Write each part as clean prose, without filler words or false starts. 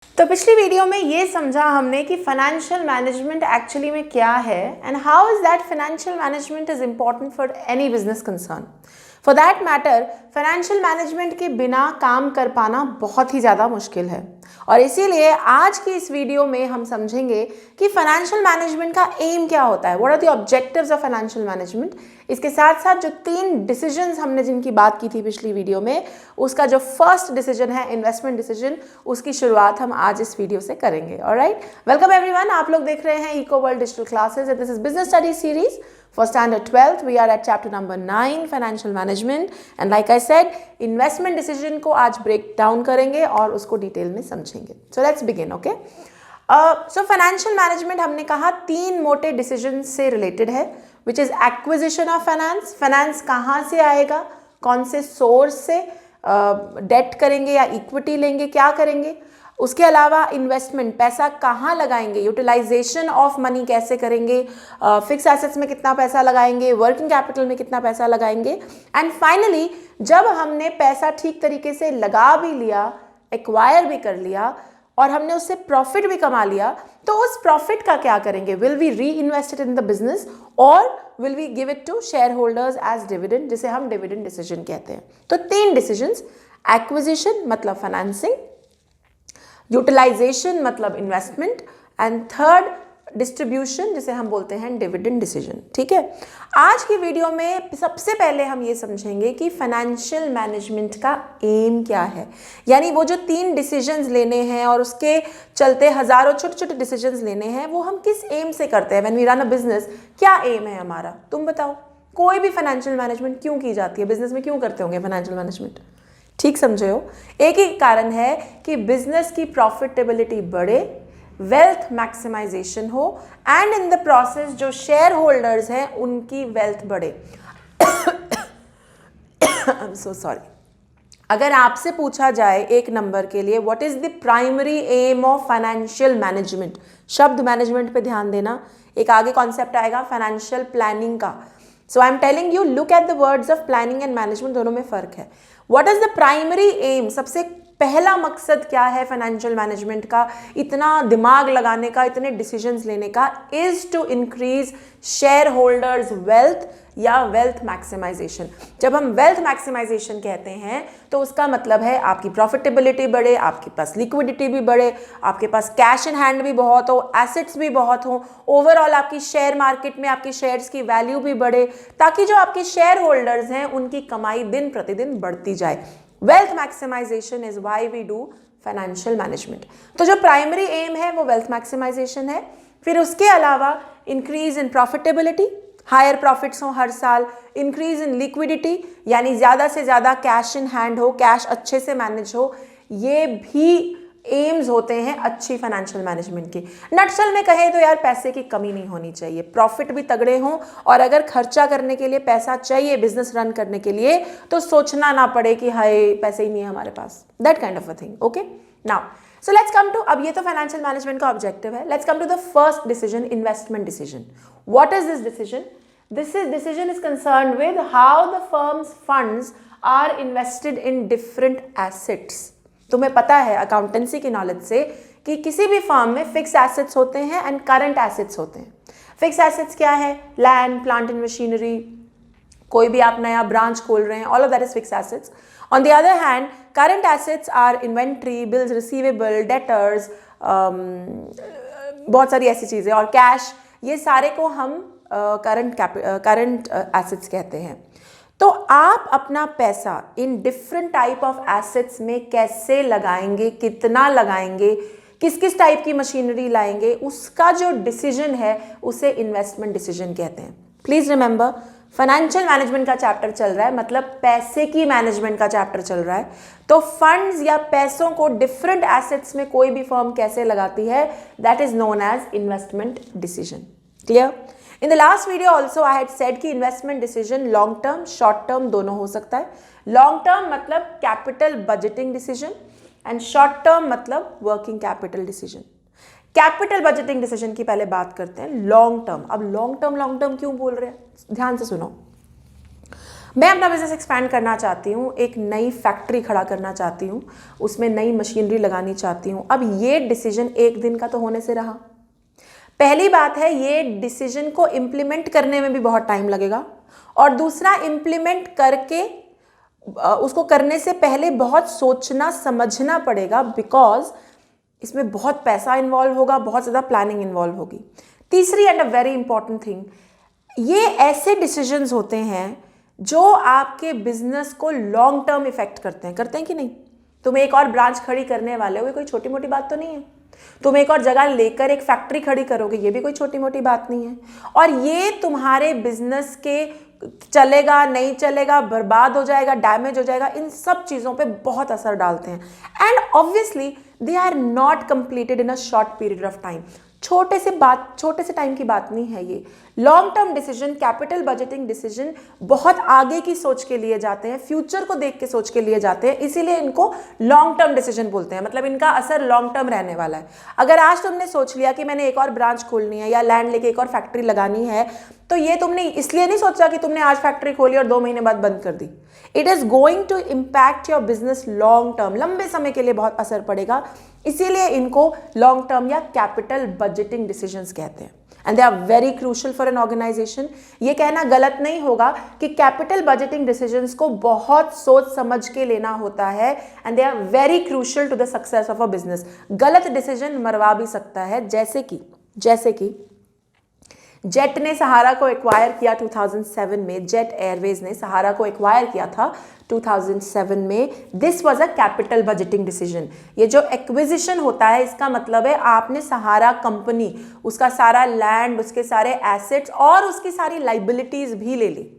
तो पिछली वीडियो में ये समझा हमने कि फाइनेंशियल मैनेजमेंट एक्चुअली में क्या है and how is that financial management is important for any business concern. For that matter financial management के बिना काम कर पाना बहुत ही ज़्यादा मुश्किल है और इसीलिए आज की इस वीडियो में हम समझेंगे कि फाइनेंशियल मैनेजमेंट का एम क्या होता है, what are the objectives of financial management. इसके साथ साथ जो 3 डिसीजंस हमने जिनकी बात की थी पिछली वीडियो में, उसका जो फर्स्ट डिसीजन है इन्वेस्टमेंट डिसीजन, उसकी शुरुआत हम आज इस वीडियो से करेंगे। Alright, welcome everyone. आप लोग देख रहे हैं Eco World Digital Classes and this is business study series for standard 12th. We are at chapter number 9 financial management and like I said investment decision को आज break down करेंगे और उसको डिटेल में समझेंगे। So let's begin, okay? So financial management हमने कहा 3 मोटे डिसीजन से रिलेटेड है, which is acquisition of finance. Finance कहाँ से आएगा, कौन से सोर्स से, डेट करेंगे या इक्विटी लेंगे, क्या करेंगे। उसके अलावा इन्वेस्टमेंट, पैसा कहाँ लगाएंगे, यूटिलाइजेशन ऑफ मनी कैसे करेंगे, फिक्स एसेट्स में कितना पैसा लगाएंगे, वर्किंग कैपिटल में कितना पैसा लगाएंगे। एंड फाइनली जब हमने पैसा ठीक तरीके से लगा भी लिया, एक्वायर भी कर लिया और हमने उससे प्रॉफिट भी कमा लिया, तो उस प्रॉफिट का क्या करेंगे। Will we reinvest it in the business और will we give it to shareholders as dividend, जिसे हम डिविडेंड डिसीजन कहते हैं। तो 3 डिसीजंस, एक्विजिशन मतलब फाइनेंसिंग, यूटिलाइजेशन मतलब इन्वेस्टमेंट एंड थर्ड डिस्ट्रीब्यूशन जिसे हम बोलते हैं डिविडेंड डिसीजन। ठीक है, आज की वीडियो में सबसे पहले हम ये समझेंगे कि फाइनेंशियल मैनेजमेंट का एम क्या है, यानी वो जो 3 डिसीजंस लेने हैं और उसके चलते हजारों छोटे छोटे डिसीजंस लेने हैं, वो हम किस एम से करते हैं। When we run a business, क्या एम है हमारा, तुम बताओ। कोई भी फाइनेंशियल मैनेजमेंट क्यों की जाती है, बिजनेस में क्यों करते होंगे फाइनेंशियल मैनेजमेंट। ठीक समझे हो, एक ही कारण है कि बिजनेस की प्रॉफिटेबिलिटी बढ़े, वेल्थ मैक्सिमाइजेशन हो एंड इन द प्रोसेस जो शेयर होल्डर्स हैं उनकी वेल्थ बढ़े। I am so sorry. अगर आपसे पूछा जाए एक नंबर के लिए what is the primary M of financial management, शब्द मैनेजमेंट पे ध्यान देना, एक आगे कॉन्सेप्ट आएगा फाइनेंशियल प्लानिंग का। So I am telling you, look at the words of planning and management, दोनों में फर्क है। What is the primary aim, सबसे पहला मकसद क्या है फाइनेंशियल मैनेजमेंट का, इतना दिमाग लगाने का, इतने डिसीजंस लेने का, is to increase shareholders wealth या वेल्थ मैक्सिमाइजेशन। जब हम वेल्थ मैक्सिमाइजेशन कहते हैं तो उसका मतलब है आपकी प्रॉफिटेबिलिटी बढ़े, आपके पास लिक्विडिटी भी बढ़े, आपके पास कैश इन हैंड भी बहुत हो, एसेट्स भी बहुत हो, ओवरऑल आपकी शेयर मार्केट में आपकी शेयर्स की वैल्यू भी बढ़े, ताकि जो आपके शेयर होल्डर्स हैं उनकी कमाई दिन प्रतिदिन बढ़ती जाए। Wealth maximisation is why we do financial management. तो जो प्राइमरी एम है वो वेल्थ मैक्सिमाइजेशन है। फिर उसके अलावा increase in profitability, higher profits हो हर साल, इंक्रीज इन लिक्विडिटी यानी ज़्यादा से ज़्यादा कैश इन हैंड हो, कैश अच्छे से मैनेज हो, ये भी एम्स होते हैं अच्छी फाइनेंशियल मैनेजमेंट की। नटशल में कहें तो यार पैसे की कमी नहीं होनी चाहिए, प्रॉफिट भी तगड़े हों और अगर खर्चा करने के लिए पैसा चाहिए बिजनेस रन करने के लिए तो सोचना ना पड़े कि हाय पैसे ही नहीं है हमारे पास, that kind of a thing. Okay, now so let's come to, अब ये तो फाइनेंशियल मैनेजमेंट का ऑब्जेक्टिव है, let's come to the first decision, investment decision. What is this decision? This decision is concerned with how the firm's funds are invested in different assets. तुम्हें पता है accountancy की knowledge से कि किसी भी फर्म में फिक्स एसेट्स होते हैं एंड करंट एसेट्स होते हैं। फिक्स एसेट्स क्या है? लैंड, प्लांट एंड मशीनरी, कोई भी आप नया ब्रांच खोल रहे हैं, all of that is fix assets. On the other hand current assets are inventory, bills receivable, debtors, बहुत सारी ऐसी चीज़ें, और कैश, ये सारे को हम करंट एसेट्स कहते हैं। तो आप अपना पैसा in different type of assets में कैसे लगाएंगे, कितना लगाएंगे, किस किस टाइप की मशीनरी लाएंगे, उसका जो डिसीजन है उसे इन्वेस्टमेंट डिसीजन कहते हैं। प्लीज रिमेंबर, फाइनेंशियल मैनेजमेंट का चैप्टर चल रहा है, मतलब पैसे की मैनेजमेंट का चैप्टर चल रहा है। तो फंड्स या पैसों को डिफरेंट एसेट्स में कोई भी फर्म कैसे लगाती है, that is known as investment decision. Clear? In the last video also I had said कि investment decision long term, short term दोनों हो सकता है। Long term मतलब capital budgeting decision and short term मतलब working capital decision। Capital budgeting decision की पहले बात करते हैं। long term, अब long term क्यों बोल रहे हैं, ध्यान से सुनो। मैं अपना बिजनेस एक्सपैंड करना चाहती हूँ, एक नई फैक्ट्री खड़ा करना चाहती हूँ, उसमें नई मशीनरी लगानी चाहती हूँ। अब ये डिसीजन एक दिन का तो होने से रहा। पहली बात है, ये डिसीजन को इम्प्लीमेंट करने में भी बहुत टाइम लगेगा, और दूसरा, इम्प्लीमेंट करके उसको करने से पहले बहुत सोचना समझना पड़ेगा, बिकॉज इसमें बहुत पैसा इन्वॉल्व होगा, बहुत ज़्यादा प्लानिंग इन्वॉल्व होगी। तीसरी and a very important thing, ये ऐसे डिसीजंस होते हैं जो आपके बिजनेस को लॉन्ग टर्म इफेक्ट करते हैं कि नहीं। तुम एक और ब्रांच खड़ी करने वाले हो, ये कोई छोटी मोटी बात तो नहीं है। तुम एक और जगह लेकर एक फैक्ट्री खड़ी करोगे, ये भी कोई छोटी मोटी बात नहीं है। और ये तुम्हारे बिजनेस के चलेगा नहीं चलेगा, बर्बाद हो जाएगा, डैमेज हो जाएगा, इन सब चीज़ों पे बहुत असर डालते हैं। And obviously they are not completed in a short period of time. छोटे से टाइम की बात नहीं है ये। Long term decision, capital budgeting decision बहुत आगे की सोच के लिए जाते हैं, फ्यूचर को देख के सोच के लिए जाते हैं, इसीलिए इनको लॉन्ग टर्म डिसीजन बोलते हैं। मतलब इनका असर लॉन्ग टर्म रहने वाला है। अगर आज तुमने सोच लिया कि मैंने एक और ब्रांच खोलनी है या लैंड लेके एक और फैक्ट्री लगानी है, तो ये तुमने इसलिए नहीं सोचा कि तुमने आज फैक्ट्री खोली और 2 महीने बाद बंद कर दी। It is going to impact your business long term, लंबे समय के लिए बहुत असर पड़ेगा। इसीलिए इनको लॉन्ग टर्म या कैपिटल बजटिंग डिसीजंस कहते हैं, and they are very crucial for an organisation. ये कहना गलत नहीं होगा कि कैपिटल बजटिंग डिसीजंस को बहुत सोच समझ के लेना होता है, and they are very crucial to the success of a business. गलत डिसीजन मरवा भी सकता है, जैसे कि जेट ने सहारा को एक्वायर किया 2007 में। जेट एयरवेज ने सहारा को एक्वायर किया था 2007 में। This was a capital budgeting decision. ये जो एक्विजिशन होता है, इसका मतलब है आपने सहारा कंपनी, उसका सारा लैंड, उसके सारे एसेट्स और उसकी सारी लाइबिलिटीज भी ले ली।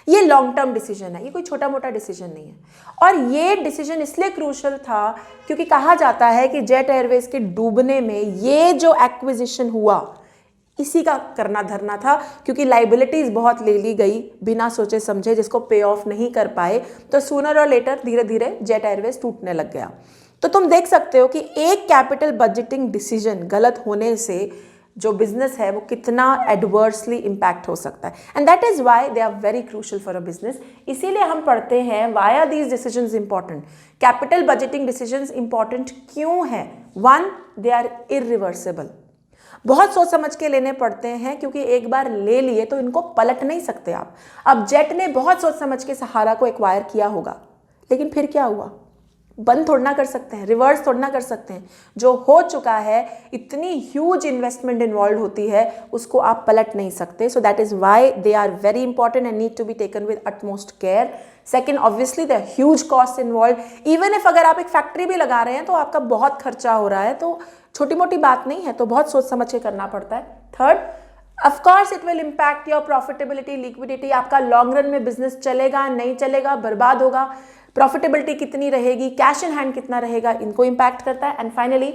ये लॉन्ग टर्म डिसीजन है, ये कोई छोटा मोटा डिसीजन नहीं है। और ये डिसीजन इसलिए क्रूशल था क्योंकि कहा जाता है कि जेट एयरवेज के डूबने में ये जो एक्विजिशन हुआ, इसी का करना धरना था, क्योंकि लाइबिलिटीज बहुत ले ली गई बिना सोचे समझे, जिसको पे ऑफ नहीं कर पाए, तो सूनर और लेटर धीरे धीरे जेट एयरवेज टूटने लग गया। तो तुम देख सकते हो कि एक कैपिटल बजटिंग डिसीजन गलत होने से जो बिजनेस है वो कितना एडवर्सली इंपैक्ट हो सकता है, and that is why they are very crucial for a business. इसीलिए हम पढ़ते हैं why are these decisions important. Capital budgeting decisions important क्यों है? 1, दे आर इरिवर्सिबल। बहुत सोच समझ के लेने पड़ते हैं, क्योंकि एक बार ले लिए तो इनको पलट नहीं सकते आप। अब जेट ने बहुत सोच समझ के सहारा को एक्वायर किया होगा, लेकिन फिर क्या हुआ? बंद थोड़ा ना कर सकते हैं, रिवर्स थोड़ा ना कर सकते हैं। जो हो चुका है, इतनी ह्यूज इन्वेस्टमेंट इन्वॉल्व होती है, उसको आप पलट नहीं सकते। So that is why they are very important and need to be taken with utmost care. Second, obviously the huge cost involve. Even if अगर आप एक फैक्ट्री भी लगा रहे हैं तो आपका बहुत खर्चा हो रहा है, तो छोटी मोटी बात नहीं है, तो बहुत सोच समझ के करना पड़ता है। Third, of course it will impact your profitability, liquidity. आपका लॉन्ग रन में बिजनेस चलेगा नहीं चलेगा, बर्बाद होगा, प्रॉफिटेबिलिटी कितनी रहेगी, कैश इन हैंड कितना रहेगा, इनको इम्पैक्ट करता है। And finally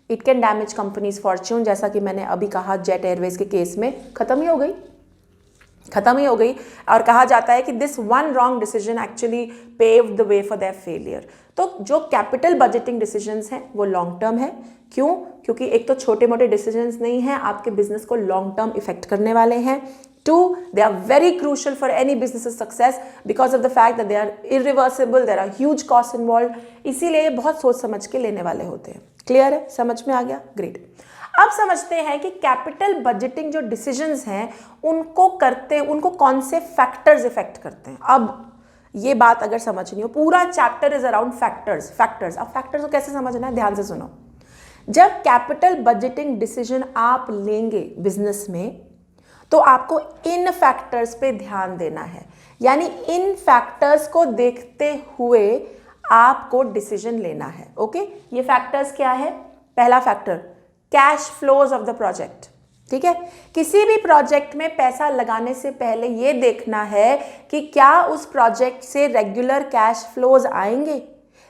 it can damage companies Fortune, जैसा कि मैंने अभी कहा जेट एयरवेज के केस में खत्म ही हो गई। और कहा जाता है कि this one wrong decision actually paved the way for their failure. तो जो कैपिटल बजटिंग डिसीजंस हैं वो लॉन्ग टर्म है। क्यों? क्योंकि एक तो छोटे मोटे डिसीजंस नहीं हैं, आपके बिजनेस को लॉन्ग टर्म इफेक्ट करने वाले हैं। 2, they are very crucial for any business's success because of the fact that they are irreversible, there are huge costs involved. इसीलिए बहुत सोच समझ के लेने वाले होते हैं। क्लियर है? समझ में आ गया? ग्रेट। अब समझते हैं कि कैपिटल बजटिंग जो डिसीजंस हैं उनको कौन से फैक्टर्स इफेक्ट करते हैं। अब ये बात अगर समझनी हो, पूरा चैप्टर इज अराउंड फैक्टर्स। अब फैक्टर्स को कैसे समझना है, ध्यान से सुनो। जब कैपिटल बजटिंग डिसीजन आप लेंगे बिजनेस में, तो आपको इन फैक्टर्स पे ध्यान देना है, यानी इन फैक्टर्स को देखते हुए आपको डिसीजन लेना है। ओके, ये फैक्टर्स क्या है? पहला factor, cash flows of the project. ठीक है, किसी भी प्रोजेक्ट में पैसा लगाने से पहले ये देखना है कि क्या उस प्रोजेक्ट से रेगुलर कैश फ्लोज आएंगे,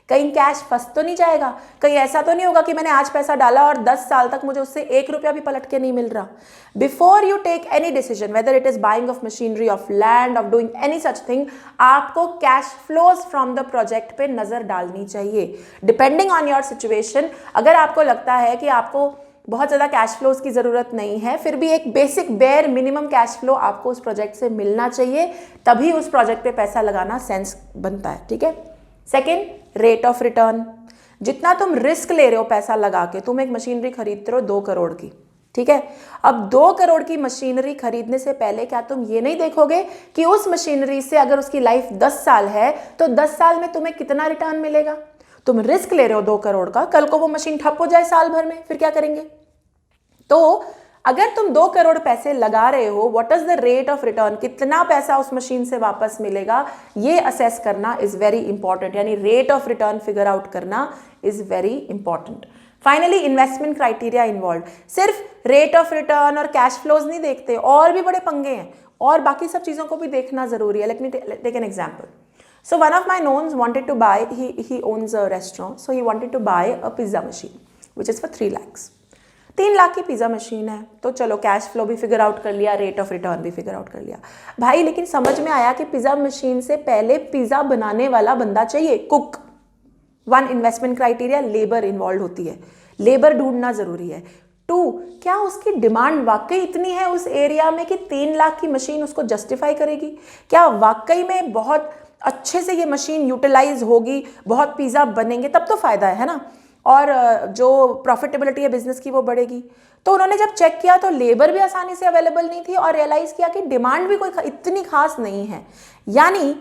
कहीं कैश फंस तो नहीं जाएगा, कहीं ऐसा तो नहीं होगा कि मैंने आज पैसा डाला और 10 साल तक मुझे उससे 1 रुपया भी पलट के नहीं मिल रहा। Before you take any decision, whether it is buying of machinery, of land, of doing any such thing, आपको cash flows from the project पे नजर डालनी चाहिए। डिपेंडिंग ऑन योर सिचुएशन, अगर आपको लगता है कि आपको बहुत ज़्यादा कैश फ्लोज की ज़रूरत नहीं है, फिर भी एक basic bare minimum cash flow आपको उस प्रोजेक्ट से मिलना चाहिए, तभी उस प्रोजेक्ट पे पैसा लगाना सेंस बनता है, ठीक है। Second, rate of return. जितना तुम रिस्क ले रहे हो पैसा लगा के, तुम एक मशीनरी खरीदते हो 2 करोड़ की, ठीक है। अब 2 करोड़ की मशीनरी खरीदने से पहले क्या तुम ये नहीं देखोगे कि उस मशीनरी से अगर उसकी लाइफ 10 साल है तो 10 साल में तुम्हें कितना रिटर्न मिलेगा? तुम रिस्क ले रहे हो 2 करोड़ का, कल को वो मशीन ठप हो जाए साल भर में, फिर क्या करेंगे? तो अगर तुम 2 करोड़ पैसे लगा रहे हो, what is the rate of return, कितना पैसा उस मशीन से वापस मिलेगा, ये असेस करना इज वेरी इंपॉर्टेंट, यानी rate of return figure out करना is very important. Finally, investment criteria involve. सिर्फ रेट ऑफ रिटर्न और कैश फ्लोज नहीं देखते, और भी बड़े पंगे हैं, और बाकी सब चीजों को भी देखना जरूरी है। Let me take an example. So one of my knowns wanted to buy, he owns a restaurant, so he wanted to buy a pizza machine, which is for 3 lakhs. 3 lakh की पिज़्ज़ा मशीन है, तो चलो cash flow भी figure out कर लिया, rate of return भी figure out कर लिया भाई। लेकिन समझ में आया कि पिज़्ज़ा मशीन से पहले पिज़्ज़ा बनाने वाला बंदा चाहिए, cook. 1, investment criteria, labour involve होती है, लेबर ढूंढना जरूरी है। 2, क्या उसकी डिमांड वाकई इतनी है उस एरिया में कि 3 लाख की मशीन उसको जस्टिफाई करेगी? क्या वाकई में बहुत अच्छे से ये मशीन यूटिलाइज होगी, बहुत पिज़्ज़ा बनेंगे, तब तो फ़ायदा है ना, और जो प्रॉफिटेबिलिटी है बिजनेस की वो बढ़ेगी। तो उन्होंने जब चेक किया तो लेबर भी आसानी से अवेलेबल नहीं थी, और रियलाइज किया कि डिमांड भी कोई इतनी खास नहीं है। यानी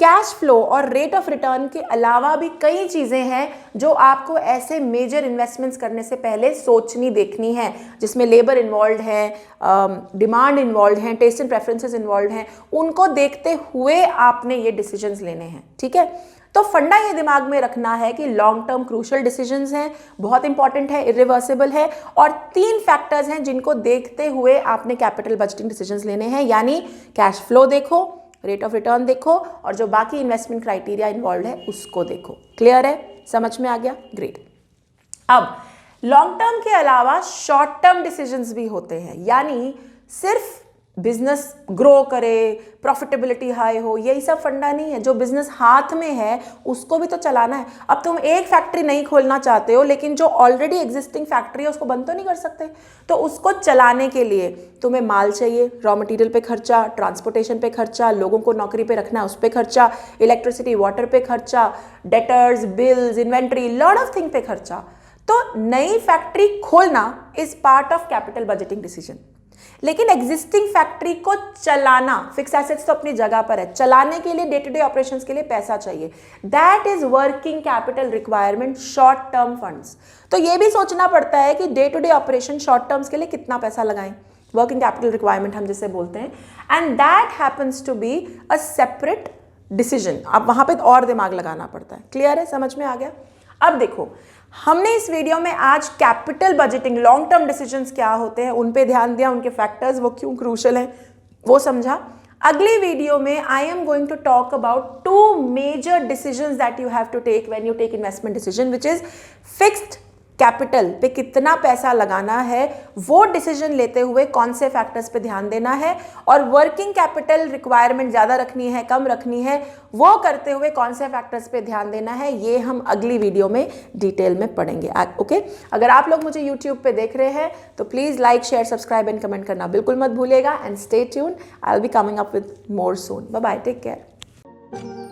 कैश फ्लो और रेट ऑफ रिटर्न के अलावा भी कई चीज़ें हैं जो आपको ऐसे मेजर इन्वेस्टमेंट्स करने से पहले सोचनी देखनी है, जिसमें लेबर इन्वॉल्व है, डिमांड इन्वॉल्व है, टेस्ट एंड प्रेफरेंसेस इन्वॉल्व हैं। उनको देखते हुए आपने ये डिसीजंस लेने हैं, ठीक है। तो फंडा ये दिमाग में रखना है कि लॉन्ग टर्म क्रूशल डिसीजंस हैं, बहुत इंपॉर्टेंट है, इरिवर्सिबल है, और 3 फैक्टर्स हैं जिनको देखते हुए आपने कैपिटल बजटिंग डिसीजंस लेने हैं, यानी कैश फ्लो देखो, रेट ऑफ रिटर्न देखो, और जो बाकी इन्वेस्टमेंट क्राइटेरिया इन्वॉल्व है उसको देखो। क्लियर है? समझ में आ गया? ग्रेट। अब लॉन्ग टर्म के अलावा शॉर्ट टर्म डिसीजंस भी होते हैं, यानी सिर्फ बिजनेस ग्रो करे, प्रॉफिटेबिलिटी हाई हो, यही सब फंडा नहीं है। जो बिजनेस हाथ में है उसको भी तो चलाना है। अब तुम एक फैक्ट्री नहीं खोलना चाहते हो, लेकिन जो ऑलरेडी एग्जिस्टिंग फैक्ट्री है उसको बंद तो नहीं कर सकते। तो उसको चलाने के लिए तुम्हें माल चाहिए, रॉ मटेरियल पे खर्चा, ट्रांसपोर्टेशन पे खर्चा, लोगों को नौकरी पे रखना है उस पे खर्चा, इलेक्ट्रिसिटी वाटर पे खर्चा, debtors, bills, inventory, lot of thing पे खर्चा। तो नई फैक्ट्री खोलना is part of capital budgeting decision, लेकिन एग्जिस्टिंग फैक्ट्री को चलाना, फिक्स एसेट्स तो अपनी जगह पर है, चलाने के लिए डे टू डे ऑपरेशंस के लिए पैसा चाहिए, that is working capital requirement, short term funds. तो ये भी सोचना पड़ता है कि day to day operation short terms के लिए कितना पैसा लगाएं, वर्किंग कैपिटल रिक्वायरमेंट हम जिसे बोलते हैं, and that happens to be a separate decision. अब वहां पे और दिमाग लगाना पड़ता है। क्लियर है? समझ में आ गया? अब देखो, हमने इस वीडियो में आज capital budgeting, long term decisions क्या होते हैं उन पे ध्यान दिया, उनके फैक्टर्स वो क्यों क्रूशल हैं वो समझा। अगली वीडियो में I am going to talk about 2 major decisions that you have to take when you take investment decision, which is fixed capital पे कितना पैसा लगाना है, वो डिसीजन लेते हुए कौन से फैक्टर्स पे ध्यान देना है, और वर्किंग कैपिटल रिक्वायरमेंट ज़्यादा रखनी है, कम रखनी है, वो करते हुए कौन से फैक्टर्स पे ध्यान देना है, ये हम अगली वीडियो में डिटेल में पढ़ेंगे। ओके? अगर आप लोग मुझे यूट्यूब पे देख रहे हैं तो please like, share, subscribe and comment करना बिल्कुल मत भूलिएगा, and stay tune, I will be coming up with more soon. Bye bye, take care.